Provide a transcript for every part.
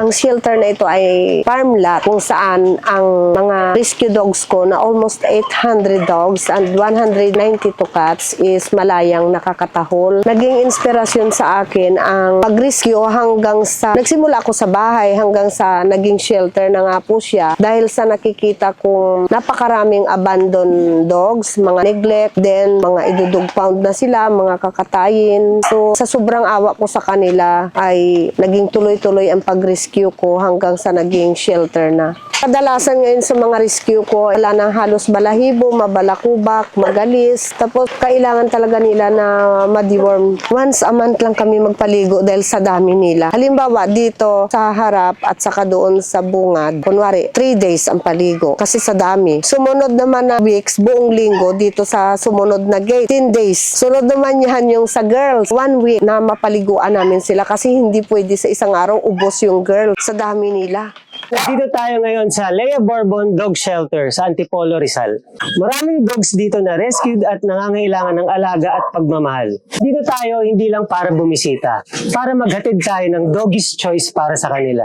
Ang shelter na ito ay farm lot kung saan ang mga rescue dogs ko na almost 800 dogs and 192 cats is malayang nakakatahol. Naging inspirasyon sa akin ang pag-rescue hanggang sa nagsimula ako sa bahay hanggang sa naging shelter na nga po siya dahil sa nakikita kong napakaraming abandoned dogs, mga neglect, then mga idudog pound na sila, mga kakatayin. So sa sobrang awa ko sa kanila ay naging tuloy-tuloy ang pag-rescue ko hanggang sa naging shelter na. Kadalasan ngayon sa mga rescue ko, wala nang halos balahibo, mabalakubak, magalis. Tapos kailangan talaga nila na ma-deworm. Once a month lang kami magpaligo dahil sa dami nila. Halimbawa dito sa harap at saka doon sa bungad, kunwari 3 days ang paligo kasi sa dami. Sumunod naman na weeks, buong linggo dito sa sumunod na gate, 10 days. Sunod naman yan yung sa girls, 1 week na mapaliguan namin sila kasi hindi pwede sa isang araw ubos yung girl sa dami nila. Dito tayo ngayon sa Lea Bourbon Dog Shelter sa Antipolo, Rizal. Maraming dogs dito na rescued at nangangailangan ng alaga at pagmamahal. Dito tayo hindi lang para bumisita, para maghatid tayo ng Doggy's Choice para sa kanila.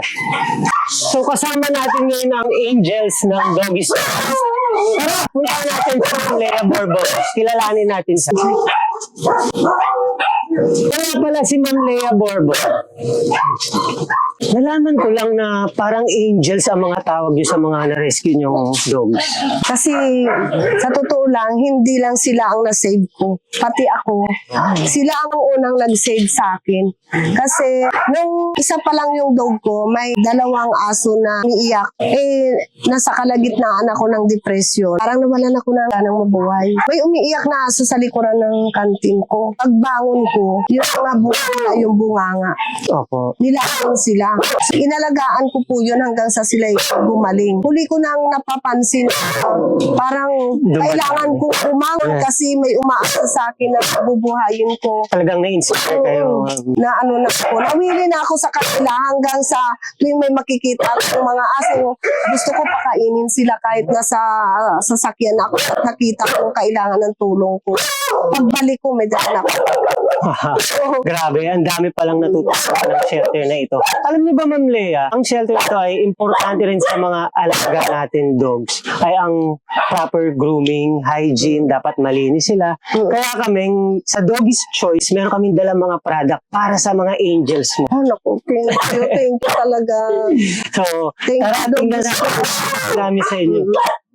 So kasama natin ngayon ang angels ng Doggy's Choice. Tara, punta natin sa Lea Bourbon. Kilalanin natin sa kaya pala si Ma'am Lea Bourbon. Nalaman ko lang na parang angels ang mga tawag nyo sa mga na-rescue nyong dogs. Kasi sa totoo lang, hindi lang sila ang na-save ko. Pati ako. Sila ang unang nag-save sa akin. Kasi nung isa pa lang yung dog ko, may 2 aso na umiiyak. Nasa kalagitnaan ako ng depression. Parang nawalan ako ng ganang mabuhay. May umiiyak na aso sa likuran ng kantin ko. Pagbangon ko, yung mga bunga, yung bunganga. Opo. Nilaang sila. So, inalagaan ko po yun hanggang sa sila gumaling. Huli ko nang napapansin, parang kailangan ko umangon kasi may umaasa sa akin na bubuhayin ko. Talagang na-inspire kayo. Na ano na ako, nawili na ako sa kanila hanggang sa tuwing may makikita akong mga aso, gusto ko pakainin sila kahit nasa sasakyan ako at nakita ko kailangan ng tulong ko. Pagbalik ko, may daan ako. Grabe, ang dami palang natutunan ng shelter na ito. Alam niyo ba, Ma'am Lea, ang shelter ito ay importante rin sa mga alaga natin dogs. Ay ang proper grooming, hygiene, dapat malinis sila. Kaya kaming sa Doggy's Choice, meron kaming dalang mga product para sa mga angels mo. Oh, naku, thank you talaga. So, Thank tara, you, tingnan natin. Marami sa inyo.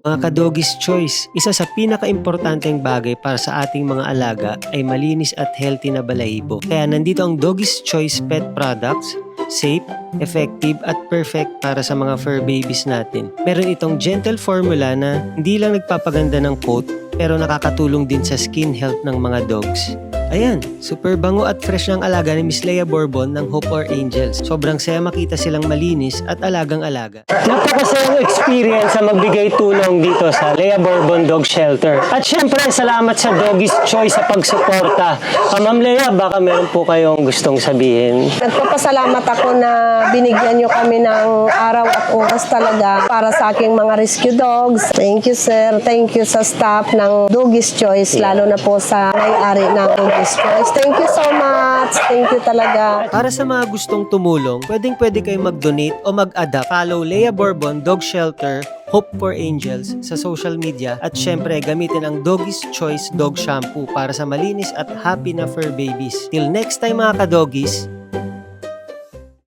Mga ka-Doggy's Choice, isa sa pinaka-importanteng bagay para sa ating mga alaga ay malinis at healthy na balahibo. Kaya nandito ang Doggy's Choice Pet Products, safe, effective at perfect para sa mga fur babies natin. Meron itong gentle formula na hindi lang nagpapaganda ng coat pero nakakatulong din sa skin health ng mga dogs. Ayan, super bango at fresh ng alaga ni Miss Lea Bourbon ng Hope or Angels. Sobrang saya makita silang malinis at alagang-alaga. Napakasayang experience sa magbigay tulong dito sa Lea Bourbon Dog Shelter. At syempre, salamat sa Doggy's Choice sa pagsuporta. Ma'am Lea, baka meron po kayong gustong sabihin. Nagpapasalamat ako na binigyan nyo kami ng araw at oras talaga para sa aking mga rescue dogs. Thank you, sir. Thank you sa staff ng Doggy's Choice, lalo na po sa may-ari ng Doggy's Choice. Thank you so much. Thank you talaga. Para sa mga gustong tumulong, pwede kayong mag-donate o mag-adapt. Follow Lea Bourbon Dog Shelter, Hope for Angels sa social media at syempre gamitin ang Doggy's Choice Dog Shampoo para sa malinis at happy na fur babies. Till next time mga ka-doggies,